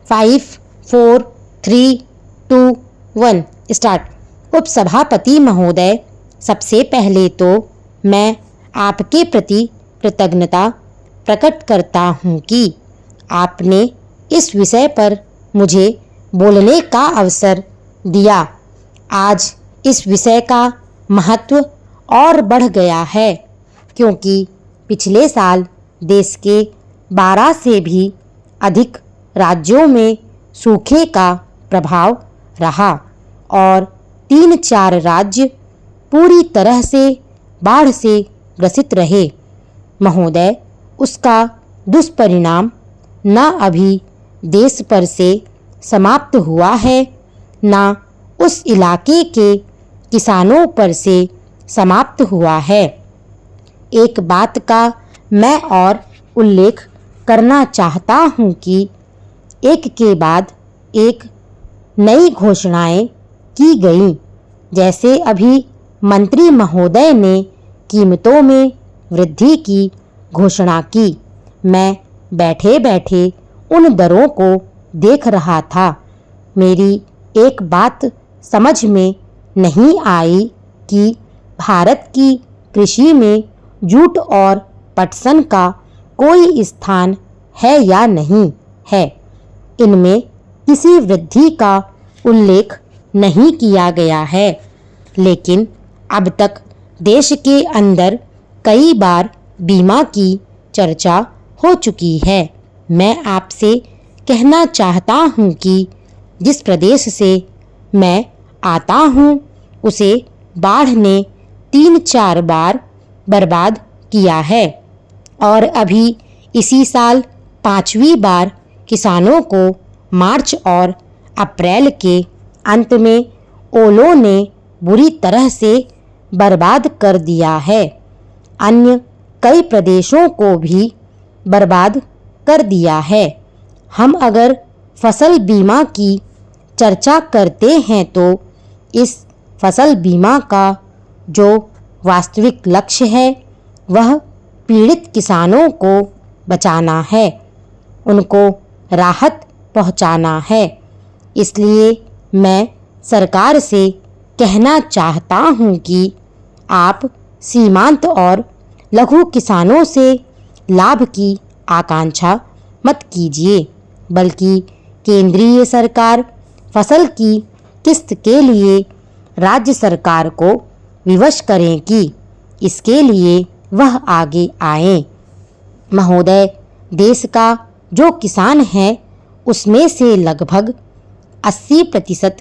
5, 4, 3, 2, 1 start. उपसभापति महोदय, सबसे पहले तो मैं आपके प्रति कृतज्ञता प्रकट करता हूँ कि आपने इस विषय पर मुझे बोलने का अवसर दिया। आज इस विषय का महत्व और बढ़ गया है क्योंकि पिछले साल देश के 12 से भी अधिक राज्यों में सूखे का प्रभाव रहा और 3-4 राज्य पूरी तरह से बाढ़ से ग्रसित रहे। महोदय, उसका दुष्परिणाम न अभी देश पर से समाप्त हुआ है न उस इलाके के किसानों पर से समाप्त हुआ है। एक बात का मैं और उल्लेख करना चाहता हूँ कि एक के बाद एक नई घोषणाएं की गईं। जैसे अभी मंत्री महोदय ने कीमतों में वृद्धि की घोषणा की। मैं बैठे बैठे उन दरों को देख रहा था। मेरी एक बात समझ में नहीं आई कि भारत की कृषि में जूट और पटसन का कोई स्थान है या नहीं है। इनमें किसी वृद्धि का उल्लेख नहीं किया गया है, लेकिन अब तक देश के अंदर कई बार बीमा की चर्चा हो चुकी है। मैं आपसे कहना चाहता हूँ कि जिस प्रदेश से मैं आता हूँ उसे बाढ़ ने 3-4 बार बर्बाद किया है और अभी इसी साल 5वीं बार किसानों को मार्च और अप्रैल के अंत में ओलों ने बुरी तरह से बर्बाद कर दिया है। अन्य कई प्रदेशों को भी बर्बाद कर दिया है। हम अगर फसल बीमा की चर्चा करते हैं तो इस फसल बीमा का जो वास्तविक लक्ष्य है वह पीड़ित किसानों को बचाना है, उनको राहत पहुंचाना है। इसलिए मैं सरकार से कहना चाहता हूं कि आप सीमांत और लघु किसानों से लाभ की आकांक्षा मत कीजिए, बल्कि केंद्रीय सरकार फसल की किस्त के लिए राज्य सरकार को विवश करें कि इसके लिए वह आगे आए। महोदय, देश का जो किसान है उसमें से लगभग 80%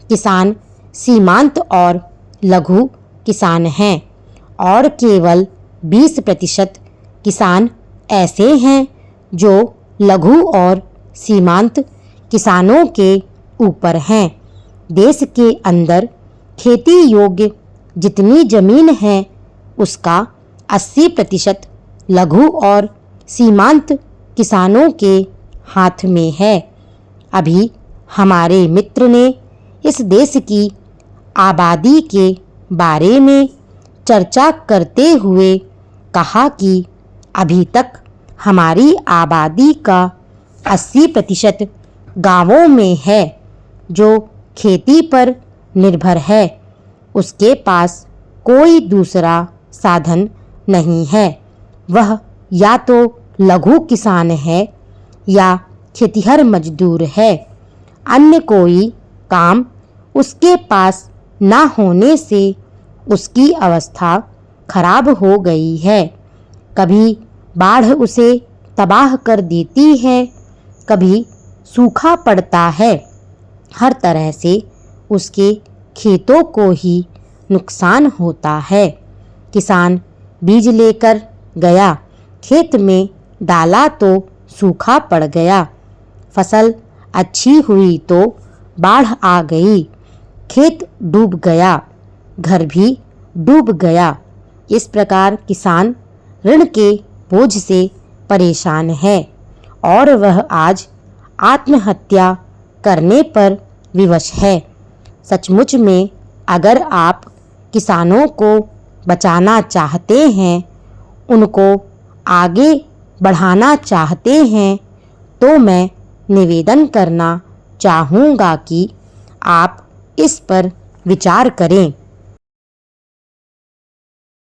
किसान सीमांत और लघु किसान हैं और केवल 20% किसान ऐसे हैं जो लघु और सीमांत किसानों के ऊपर हैं। देश के अंदर खेती योग्य जितनी जमीन है उसका 80% लघु और सीमांत किसानों के हाथ में है। अभी हमारे मित्र ने इस देश की आबादी के बारे में चर्चा करते हुए कहा कि अभी तक हमारी आबादी का 80% गांवों में है जो खेती पर निर्भर है। उसके पास कोई दूसरा साधन नहीं है। वह या तो लघु किसान है या खेतिहर मजदूर है। अन्य कोई काम उसके पास ना होने से उसकी अवस्था खराब हो गई है। कभी बाढ़ उसे तबाह कर देती है, कभी सूखा पड़ता है। हर तरह से उसके खेतों को ही नुकसान होता है। किसान बीज लेकर गया, खेत में डाला तो सूखा पड़ गया। फसल अच्छी हुई तो बाढ़ आ गई, खेत डूब गया, घर भी डूब गया। इस प्रकार किसान ऋण के बोझ से परेशान है और वह आज आत्महत्या करने पर विवश है। सचमुच में अगर आप किसानों को बचाना चाहते हैं, उनको आगे बढ़ाना चाहते हैं, तो मैं निवेदन करना चाहूँगा कि आप इस पर विचार करें।